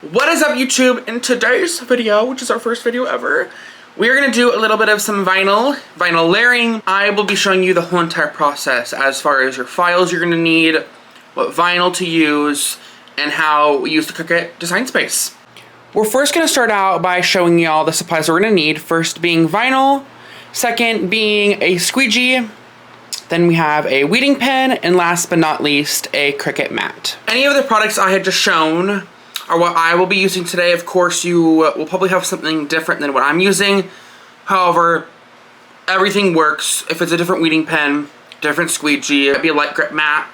What is up, YouTube? In today's video, which is our first video ever, we are going to do a little bit of some vinyl layering. I will be showing you the whole entire process as far as your files you're going to need, what vinyl to use, and how we use the Cricut design space. We're first going to start out by showing y'all the supplies we're going to need. First being vinyl, second being a squeegee, then we have a weeding pen, and last but not least, a Cricut mat. Any of the products I had just shown are what I will be using today. Of course, you will probably have something different than what I'm using. However, everything works. If it's a different weeding pen, different squeegee, it'd be a light grip mat.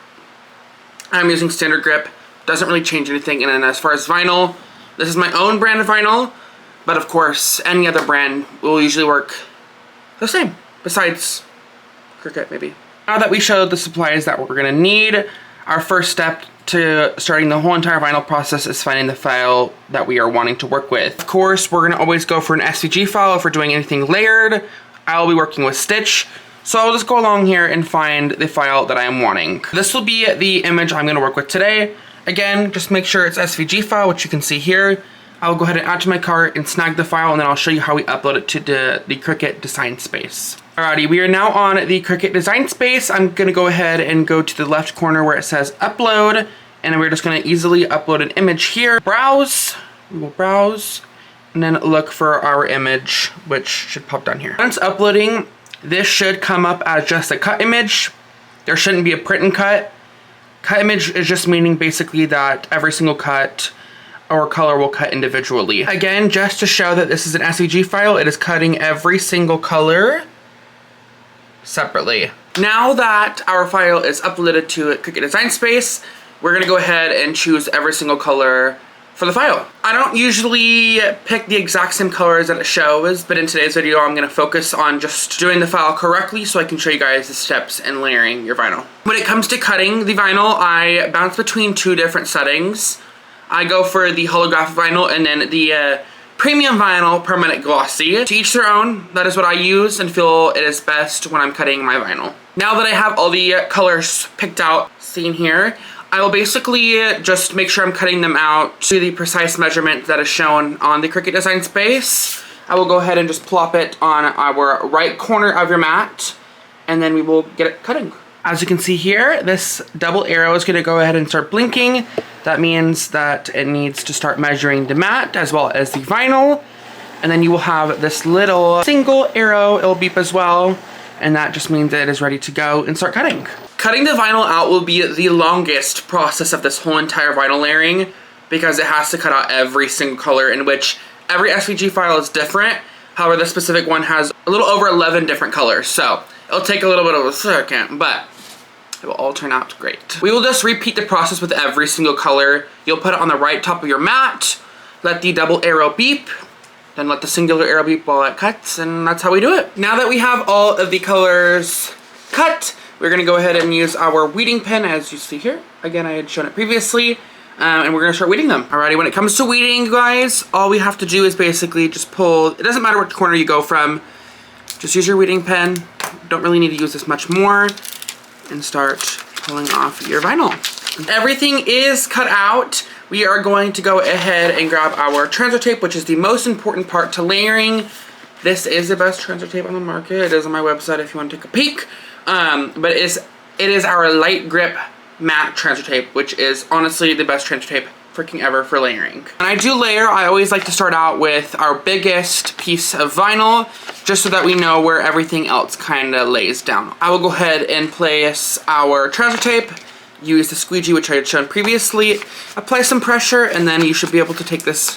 I'm using standard grip. Doesn't really change anything. And then as far as vinyl, this is my own brand of vinyl. But of course, any other brand will usually work the same. Besides Cricut, maybe. Now that we showed the supplies that we're gonna need, our first step to starting the whole entire vinyl process is finding the file that we are wanting to work with. Of course, we're gonna always go for an SVG file if we're doing anything layered. I'll be working with Stitch, so I'll just go along here and find the file that I am wanting. This will be the image I'm gonna work with today. Again, just make sure it's SVG file, which you can see here. I'll go ahead and add to my cart and snag the file, and then I'll show you how we upload it to the Cricut design space. Alrighty, we are now on the Cricut design space. I'm gonna go ahead and go to the left corner where it says upload, and we're just gonna easily upload an image here. Browse, we will browse, and then look for our image, which should pop down here. Once uploading, this should come up as just a cut image. There shouldn't be a print and cut. Cut image is just meaning basically that every single cut or color will cut individually. Again, just to show that this is an SVG file, it is cutting every single color separately. Now that our file is uploaded to Cricut Design Space, we're gonna go ahead and choose every single color for the file. I don't usually pick the exact same colors that it shows, but in today's video, I'm gonna focus on just doing the file correctly so I can show you guys the steps in layering your vinyl. When it comes to cutting the vinyl, I bounce between two different settings. I go for the holographic vinyl and then the premium vinyl permanent glossy. To each their own. That is what I use and feel it is best when I'm cutting my vinyl. Now that I have all the colors picked out, seen here, I will basically just make sure I'm cutting them out to the precise measurement that is shown on the Cricut Design Space. I will go ahead and just plop it on our right corner of your mat, and then we will get it cutting. As you can see here, this double arrow is going to go ahead and start blinking. That means that it needs to start measuring the mat as well as the vinyl. And then you will have this little single arrow, it'll beep as well. And that just means that it is ready to go and start cutting. Cutting the vinyl out will be the longest process of this whole entire vinyl layering because it has to cut out every single color, in which every SVG file is different. However, this specific one has a little over 11 different colors. So it'll take a little bit of a second, but it will all turn out great. We will just repeat the process with every single color. You'll put it on the right top of your mat, let the double arrow beep, then let the singular arrow beep while it cuts, and that's how we do it. Now that we have all of the colors cut, we're gonna go ahead and use our weeding pen, as you see here. Again, I had shown it previously, and we're gonna start weeding them. Alrighty, when it comes to weeding, guys, all we have to do is basically just pull, it doesn't matter which corner you go from, just use your weeding pen. Don't really need to use this much more, and start pulling off your vinyl. Everything is cut out. We are going to go ahead and grab our transfer tape, which is the most important part to layering. This is the best transfer tape on the market. It is on my website if you want to take a peek. But it is our light grip matte transfer tape, which is honestly the best transfer tape freaking ever for layering. When I do layer, I always like to start out with our biggest piece of vinyl, just so that we know where everything else kind of lays down. I will go ahead and place our transfer tape, use the squeegee, which I had shown previously, apply some pressure, and then you should be able to take this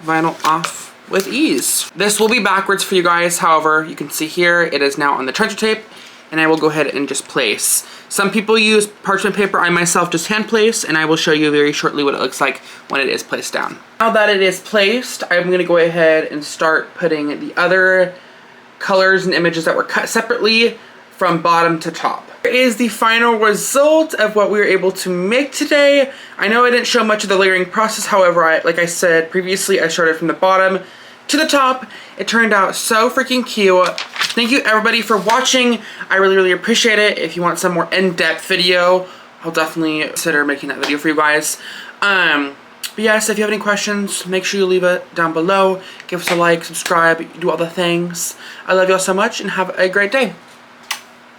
vinyl off with ease. This will be backwards for you guys, however, you can see here, it is now on the transfer tape, and I will go ahead and just place. Some people use parchment paper. I myself just hand place, and I will show you very shortly what it looks like when it is placed down. Now that it is placed, I'm going to go ahead and start putting the other colors and images that were cut separately from bottom to top. Here is the final result of what we were able to make today. I know I didn't show much of the layering process, however, like I said previously, I started from the bottom to the top. It turned out so freaking cute. Thank you everybody for watching. I really appreciate it. If you want some more in-depth video, I'll definitely consider making that video for you guys. But yes, if you have any questions, make sure you leave it down below. Give us a like, subscribe, do all the things. I love y'all so much and have a great day.